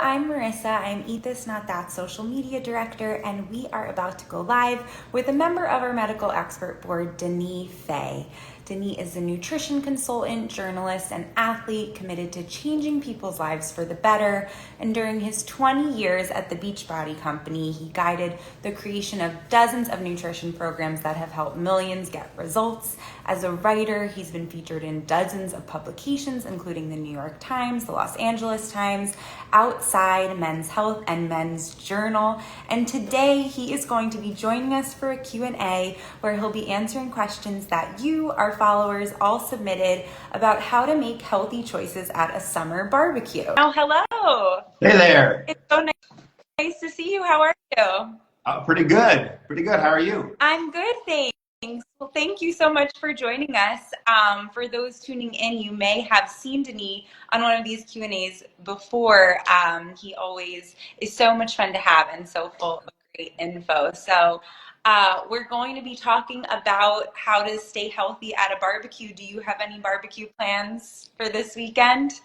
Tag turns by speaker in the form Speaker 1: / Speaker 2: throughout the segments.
Speaker 1: I'm Marissa. I'm Eat This Not That social media director, and we are about to go live with a member of our medical expert board, Denis Faye. Denis is a nutrition consultant, journalist, and athlete committed to changing people's lives for the better. And during his 20 years at the Beachbody Company, he guided the creation of dozens of nutrition programs that have helped millions get results. As a writer, he's been featured in dozens of publications, including the New York Times, the Los Angeles Times, Outside, Men's Health, and Men's Journal. And today he is going to be joining us for a Q&A where he'll be answering questions that you, our followers, all submitted about how to make healthy choices at a summer barbecue. Oh, hello.
Speaker 2: Hey there.
Speaker 1: It's so nice to see you. How are you?
Speaker 2: Pretty good. Pretty good. How are you?
Speaker 1: I'm good, thanks. Well, thank you so much for joining us. For those tuning in, you may have seen Denis on one of these Q&As before. He always is so much fun to have and so full of great info. So we're going to be talking about how to stay healthy at a barbecue. Do you have any barbecue plans for this weekend?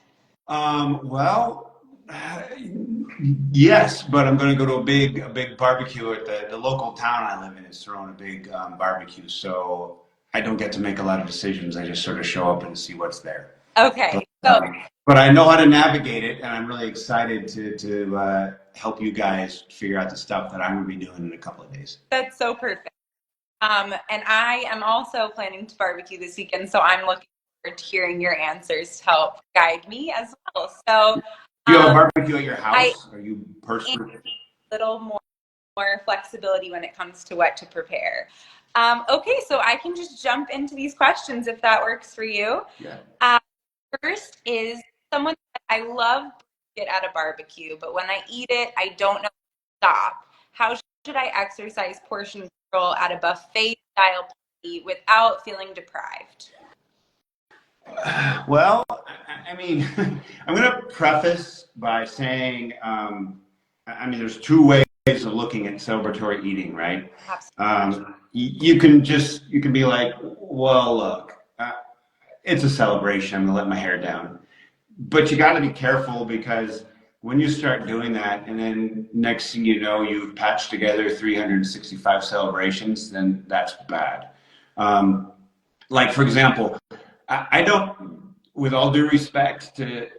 Speaker 2: Yes, but I'm going to go to a big barbecue at the local town I live in is throwing a big barbecue, so I don't get to make a lot of decisions. I just sort of show up and see what's there.
Speaker 1: Okay.
Speaker 2: But I know how to navigate it, and I'm really excited to help you guys figure out the stuff that I'm going to be doing in a couple of days.
Speaker 1: That's so perfect. And I am also planning to barbecue this weekend, so I'm looking forward to hearing your answers to help guide me as well. So,
Speaker 2: do you have a barbecue at your house? Are you personally?
Speaker 1: A little more flexibility when it comes to what to prepare. Okay, so I can just jump into these questions if that works for you.
Speaker 2: Yeah.
Speaker 1: First is someone said, I love brisket at a barbecue, but when I eat it, I don't know when to stop. How should I exercise portion control at a buffet style party without feeling deprived?
Speaker 2: Well, I mean, I'm going to preface by saying, there's two ways of looking at celebratory eating, right? You can be like, well, look, it's a celebration. I'm going to let my hair down. But you got to be careful because when you start doing that and then next thing you know, you've patched together 365 celebrations, then that's bad. Like, for example, I don't, with all due respect to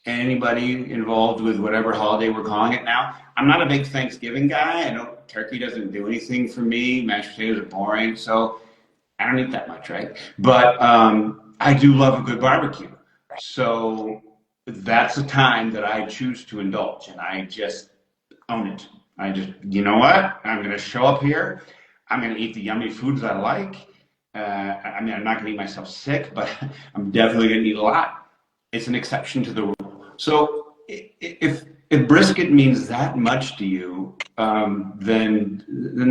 Speaker 2: anybody involved with whatever holiday we're calling it now, I'm not a big Thanksgiving guy. Turkey doesn't do anything for me. Mashed potatoes are boring, so I don't eat that much, right? But I do love a good barbecue. So that's a time that I choose to indulge, and I just own it. You know what? I'm going to show up here. I'm going to eat the yummy foods I like. I'm not going to eat myself sick, but I'm definitely going to eat a lot. It's an exception to the rule. So if brisket means that much to you, then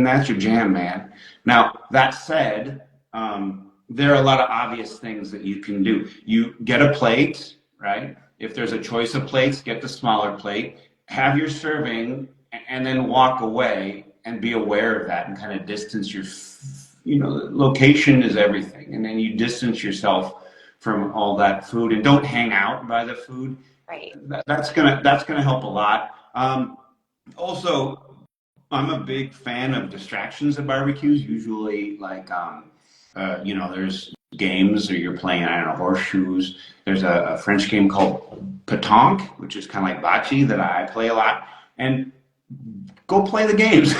Speaker 2: that's your jam, man. Now, that said, there are a lot of obvious things that you can do. You get a plate, right? If there's a choice of plates, get the smaller plate. Have your serving, and then walk away and be aware of that and kind of distance your location is everything, and then you distance yourself from all that food and don't hang out by the food.
Speaker 1: Right.
Speaker 2: That's gonna help a lot. Also, I'm a big fan of distractions at barbecues. Usually, like there's games, or you're playing, I don't know, horseshoes. There's a French game called pétanque, which is kind of like bocce that I play a lot, and go play the games.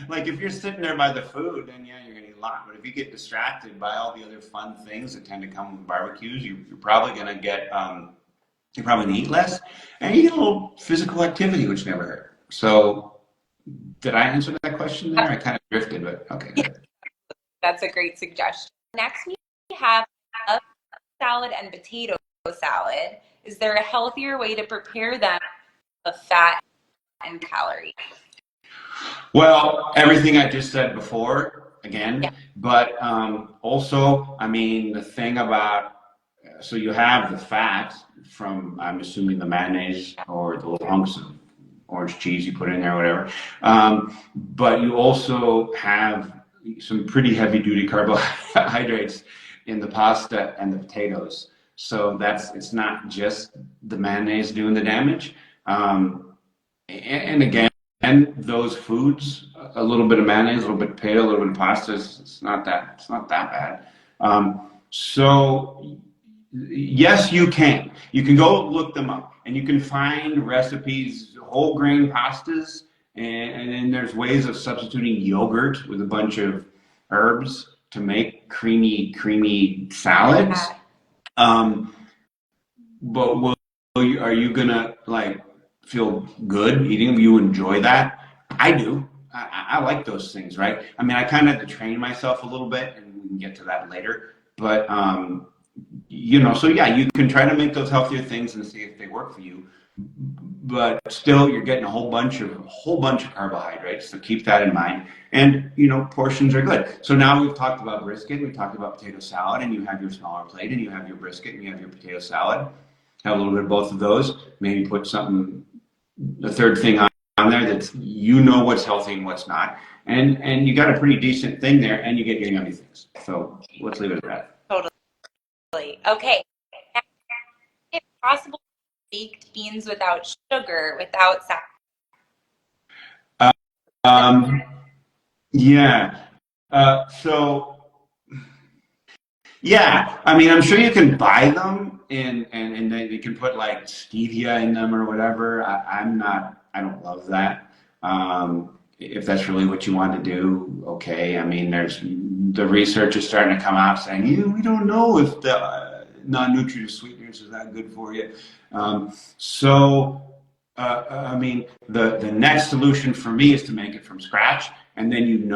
Speaker 2: like if you're sitting there by the food, then yeah, you're gonna eat a lot. But if you get distracted by all the other fun things that tend to come with barbecues, you're probably gonna eat less, and you get a little physical activity, which never hurt. So, did I answer that question there? I kind of drifted, but okay.
Speaker 1: Yeah, that's a great suggestion. Next, we have a salad and potato salad. Is there a healthier way to prepare them of fat and calories?
Speaker 2: Well, everything I just said before, again,
Speaker 1: yeah.
Speaker 2: But also, the thing about, so you have the fat from, I'm assuming, the mayonnaise or the little hunks of orange cheese you put in there, or whatever. But you also have some pretty heavy duty carbohydrates in the pasta and the potatoes. So it's not just the mayonnaise doing the damage. And again, those foods, a little bit of mayonnaise, a little bit of potato, a little bit of pasta, it's not that bad. So yes, you can. You can go look them up, and you can find recipes, whole grain pastas, and then there's ways of substituting yogurt with a bunch of herbs to make creamy salads. But are you gonna like feel good eating them? You enjoy that? I do. I like those things, right? I mean, I kind of had to train myself a little bit, and we can get to that later. But so yeah, you can try to make those healthier things and see if they work for you. But still, you're getting a whole bunch of carbohydrates, so keep that in mind. And portions are good. So now we've talked about brisket, we've talked about potato salad, and you have your smaller plate, and you have your brisket, and you have your potato salad. Have a little bit of both of those. Maybe put the third thing on there that's what's healthy and what's not. And you got a pretty decent thing there, and you get your yummy things. So let's leave it at that.
Speaker 1: Totally. Okay. If possible, baked beans without sugar, without sour.
Speaker 2: Yeah. So yeah, I mean, I'm sure you can buy them and they can put like stevia in them or whatever. I don't love that. If that's really what you want to do, okay. I mean, the research is starting to come out saying, we don't know if the non-nutritive sweeteners is that good for you. I mean, the next solution for me is to make it from scratch, and then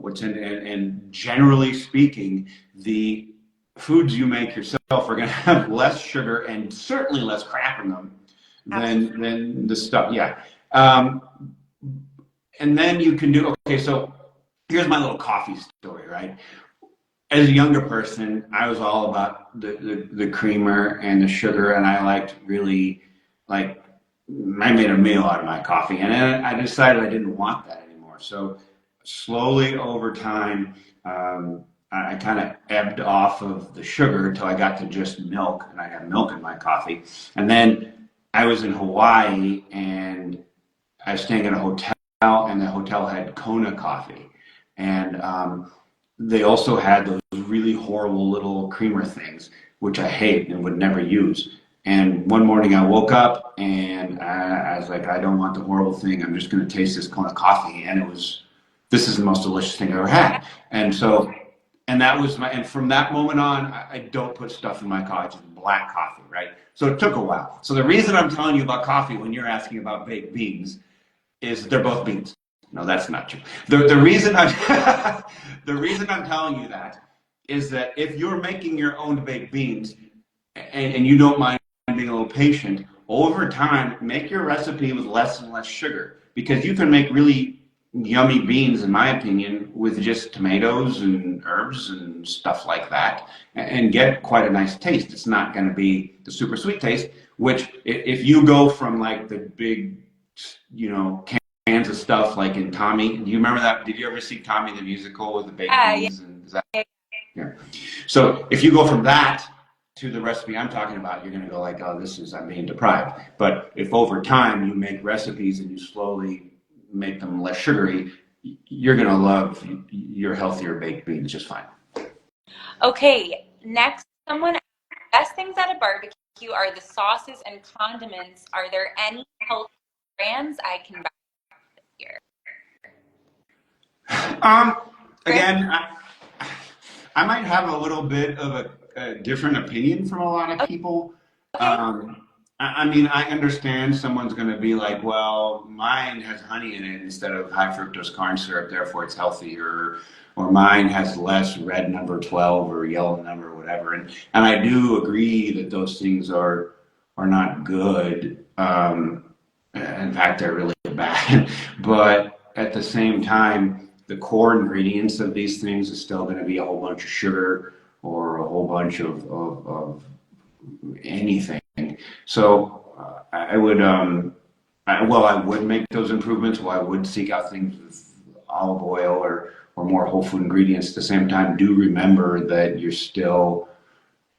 Speaker 2: what's in it. And generally speaking, the foods you make yourself are going to have less sugar and certainly less crap in them than the stuff. Yeah. And then you can okay, so here's my little coffee story, right? As a younger person, I was all about the creamer and the sugar, and I made a meal out of my coffee, and then I decided I didn't want that anymore. So slowly over time, I kind of ebbed off of the sugar until I got to just milk, and I had milk in my coffee. And then I was in Hawaii, and I was staying at a hotel, and the hotel had Kona coffee. And they also had those really horrible little creamer things, which I hate and would never use. And one morning I woke up, and I was like, I don't want the horrible thing. I'm just going to taste this Kona coffee. And this is the most delicious thing I ever had. And that was and from that moment on, I don't put stuff in my coffee, just black coffee, right? So it took a while. So the reason I'm telling you about coffee when you're asking about baked beans is they're both beans. No, that's not true. The reason I'm telling you that is that if you're making your own baked beans and you don't mind being a little patient, over time, make your recipe with less and less sugar, because you can make really yummy beans, in my opinion, with just tomatoes and herbs and stuff like that, and get quite a nice taste. It's not going to be the super sweet taste, which if you go from like the big, cans of stuff like in Tommy, do you remember that? Did you ever see Tommy the musical with the baked beans? Yeah. So if you go from that to the recipe I'm talking about, you're going to go like, oh, I'm being deprived. But if over time you make recipes and you slowly make them less sugary, you're going to love your healthier baked beans just fine.
Speaker 1: Okay, next, best things at a barbecue are the sauces and condiments. Are there any healthy brands I can buy here?
Speaker 2: Again, I might have a little bit of a different opinion from a lot of people. Okay. I mean, I understand someone's going to be like, well, mine has honey in it instead of high fructose corn syrup, therefore it's healthier, or mine has less red number 12 or yellow number, whatever. And I do agree that those things are not good. In fact, they're really bad. But at the same time, the core ingredients of these things is still going to be a whole bunch of sugar or a whole bunch of anything. So I would make those improvements. I would seek out things with olive oil or more whole food ingredients. At the same time, do remember that you're still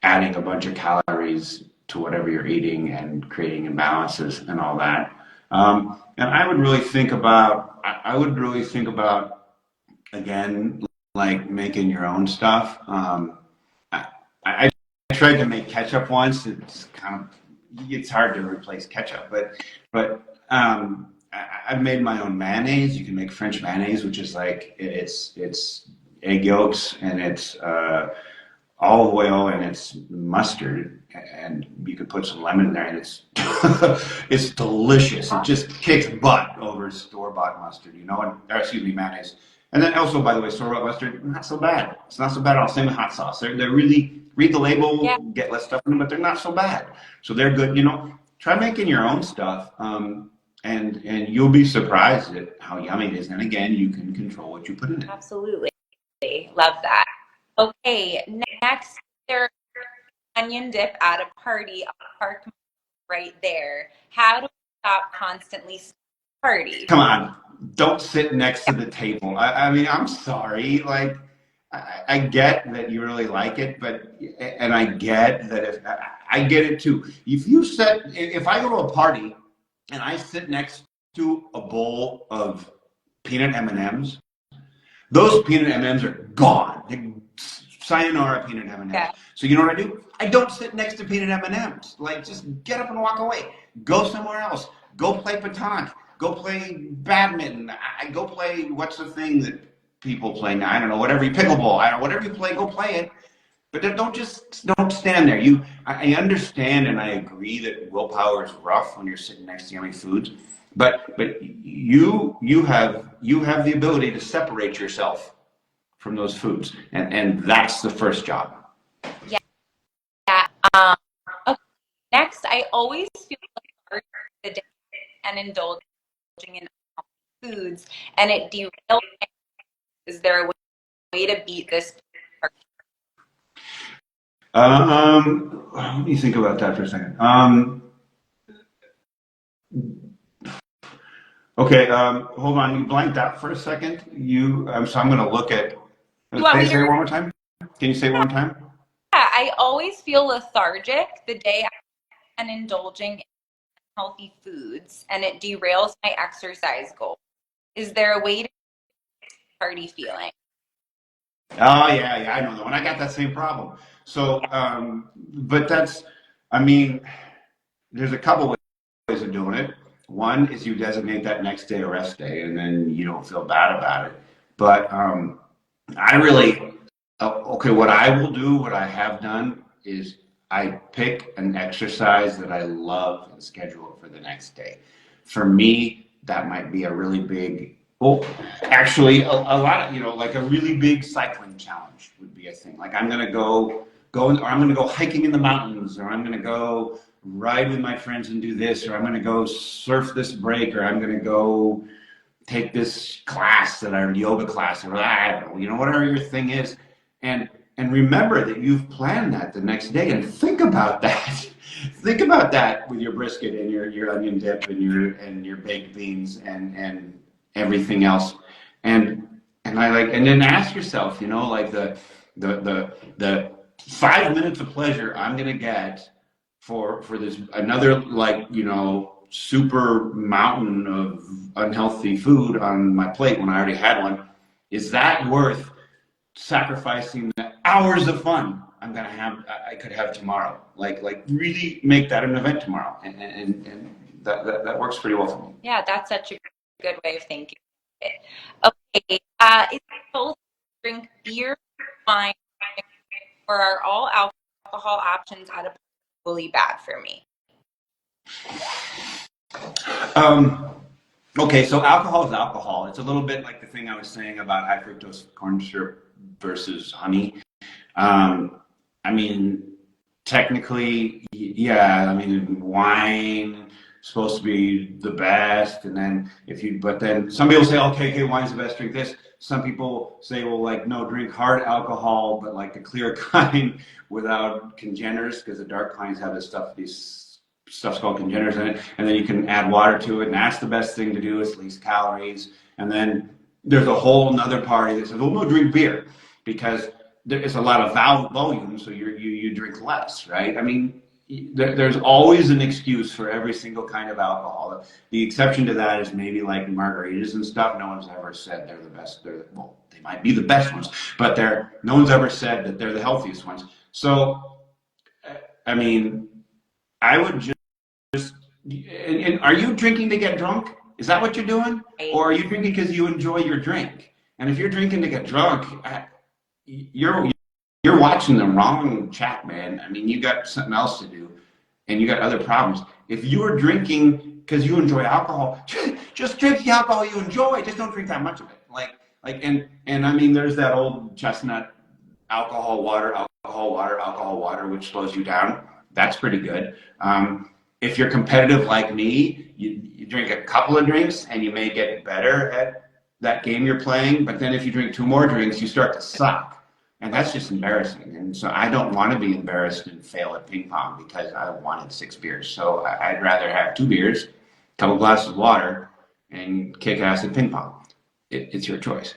Speaker 2: adding a bunch of calories to whatever you're eating and creating imbalances and all that. And I would really think about, I would really think about, again, like making your own stuff. I, I tried to make ketchup once. It's kind of, it's hard to replace ketchup, but I've made my own mayonnaise. You can make French mayonnaise, which is like it's egg yolks and it's olive oil and it's mustard, and you could put some lemon in there, and it's it's delicious. It just kicks butt over store-bought mustard, you know, or excuse me, mayonnaise. And then also, by the way, store-bought mustard, not so bad. It's not so bad at all. Same with hot sauce. They're really, read the label, yeah, get less stuff in them, but they're not so bad. So they're good. You know, try making your own stuff, and you'll be surprised at how yummy it is. And again, you can control what you put in it.
Speaker 1: Absolutely, love that. Okay, next, there's onion dip at a party. I'll park right there. How do we stop constantly party?
Speaker 2: Come on, don't sit next to the table. I mean, I'm sorry. Like, I get that you really like it, but, and I get that if, I get it too. If I go to a party and I sit next to a bowl of peanut M&Ms, those peanut M&Ms are gone. Sayonara peanut M&Ms. Yeah. So you know what I do? I don't sit next to peanut M&Ms. Like, just get up and walk away. Go somewhere else. Go play pétanque. Go play badminton. I go play, what's the thing that people play now? I don't know, whatever you, pickleball. I don't know, whatever you play, go play it. But don't stand there. I understand and I agree that willpower is rough when you're sitting next to yummy foods. But you have the ability to separate yourself from those foods, and that's the first job.
Speaker 1: Yeah. Okay. Next, I always feel like the day and indulging in foods, and it derails. Is there a way to beat this?
Speaker 2: Let me think about that for a second. Okay, hold on. You blanked out for a second. So I'm going to look at. Can you say it one more time? Can you say it one more time?
Speaker 1: Yeah, I always feel lethargic the day and indulging in healthy foods, and it derails my exercise goal. Is there a way to party feeling?
Speaker 2: Oh yeah, I know that one. I got that same problem. So, but I mean, there's a couple ways of doing it. One is you designate that next day a rest day, and then you don't feel bad about it. But I really, okay, what I will do, what I have done, is I pick an exercise that I love and schedule it for the next day. For me, that might be a really big, well, actually, a lot of, you know, like a really big cycling challenge would be a thing. Like I'm going to or I'm going to go hiking in the mountains, or I'm going to go ride with my friends and do this, or I'm going to go surf this break, or I'm going to go take this class yoga class, or I don't know, you know, whatever your thing is. And remember that you've planned that the next day, and think about that. Think about that with your brisket and your onion dip and your baked beans and everything else. And then ask yourself, you know, like the 5 minutes of pleasure I'm gonna get for this another, like, you know, super mountain of unhealthy food on my plate when I already had one, is that worth sacrificing the hours of fun I could have tomorrow? Like really make that an event tomorrow, and that works pretty well for me.
Speaker 1: Yeah, that's such a good way of thinking. Okay, is it supposed to drink beer, wine, or are all alcohol options really bad for me?
Speaker 2: Okay, so alcohol is alcohol. It's a little bit like the thing I was saying about high fructose corn syrup versus honey. I mean, technically, yeah, I mean, wine is supposed to be the best, and then but then some people say, okay, wine's the best, drink this. Some people say, well, like, no, drink hard alcohol, but like the clear kind without congeners, because the dark kinds have these stuff's called congeners in it, and then you can add water to it, and that's the best thing to do. It's least calories. And then there's a whole nother party that says, well, no, drink beer, because there is a lot of volume, so you drink less, right? I mean, there's always an excuse for every single kind of alcohol. The exception to that is maybe like margaritas and stuff. No one's ever said they're the best. Well, they might be the best ones, but no one's ever said that they're the healthiest ones. So, I mean, I would just and are you drinking to get drunk? Is that what you're doing? Or are you drinking because you enjoy your drink? And if you're drinking to get drunk, you're watching the wrong chat, man. I mean, you got something else to do, and you got other problems. If you are drinking because you enjoy alcohol, just drink the alcohol you enjoy. Just don't drink that much of it. And I mean, there's that old chestnut alcohol, water, which slows you down. That's pretty good. If you're competitive like me, you drink a couple of drinks and you may get better at that game you're playing. But then if you drink 2 more drinks, you start to suck. And that's just embarrassing. And so I don't want to be embarrassed and fail at ping pong because I wanted 6 beers. So I'd rather have 2 beers, a couple glasses of water, and kick ass at ping pong. It's your choice.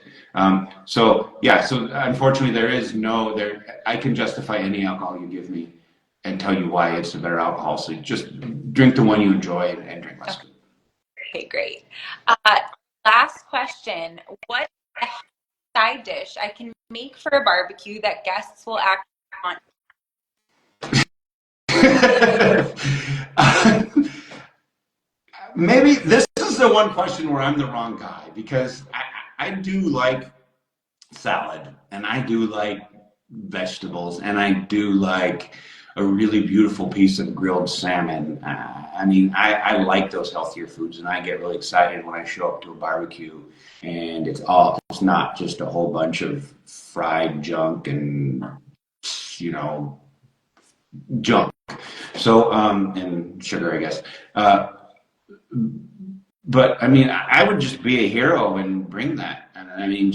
Speaker 2: So unfortunately there is I can justify any alcohol you give me and tell you why it's a better alcohol. So just drink the one you enjoy and drink less.
Speaker 1: Okay, great. Last question. What side dish I can make for a barbecue that guests will actually
Speaker 2: want? Maybe this is the one question where I'm the wrong guy, because I do like salad, and I do like vegetables, and I do like a really beautiful piece of grilled salmon. I mean, I like those healthier foods, and I get really excited when I show up to a barbecue and it's not just a whole bunch of fried junk and, junk. So, and sugar, I guess. But I mean, I would just be a hero and bring that. I mean,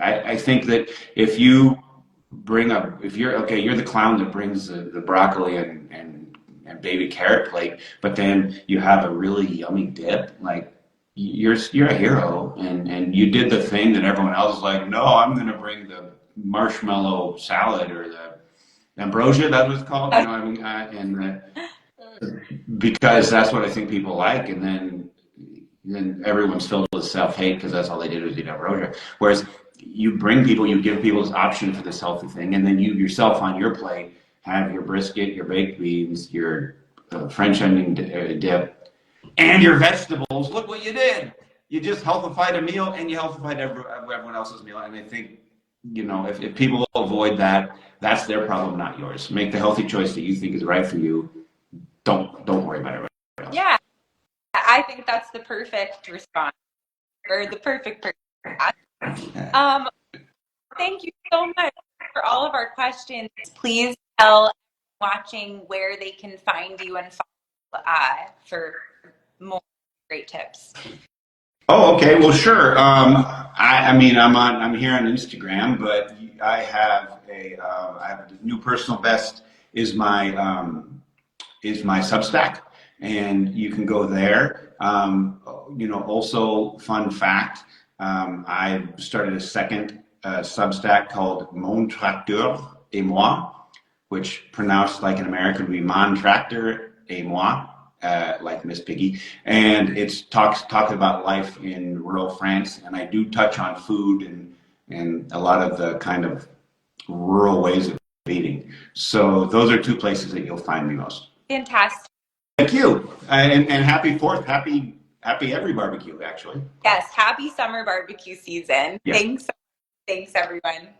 Speaker 2: I think that if you're the clown that brings the broccoli and baby carrot plate, but then you have a really yummy dip, like you're a hero, and you did the thing that everyone else is like, no, I'm going to bring the marshmallow salad or the ambrosia, that was called, because that's what I think people like, and then everyone's filled with self-hate because that's all they did was eat ambrosia. Whereas you give people this option for this healthy thing, and then you yourself on your plate have your brisket, your baked beans, your French onion dip, and your vegetables. Look what you did. You just healthified a meal, and you healthified everyone else's meal. And I think, if people avoid that, that's their problem, not yours. Make the healthy choice that you think is right for you. Don't worry about everybody else.
Speaker 1: Yeah, I think that's the perfect response, or the perfect response. Thank you so much for all of our questions. Please tell watching where they can find you and follow for more great tips.
Speaker 2: Oh, okay. Well, sure. I'm here on Instagram, but I have a new personal best is my Substack, and you can go there. Also, fun fact, I started a second Substack called Mon Tracteur et Moi, which pronounced like an American would be Mon Tractor et Moi, like Miss Piggy. And it's talks about life in rural France, and I do touch on food and a lot of the kind of rural ways of eating. So those are 2 places that you'll find me most.
Speaker 1: Fantastic.
Speaker 2: Thank you, and happy 4th, happy every barbecue, actually.
Speaker 1: Yes, happy summer barbecue season.
Speaker 2: Yeah.
Speaker 1: Thanks everyone.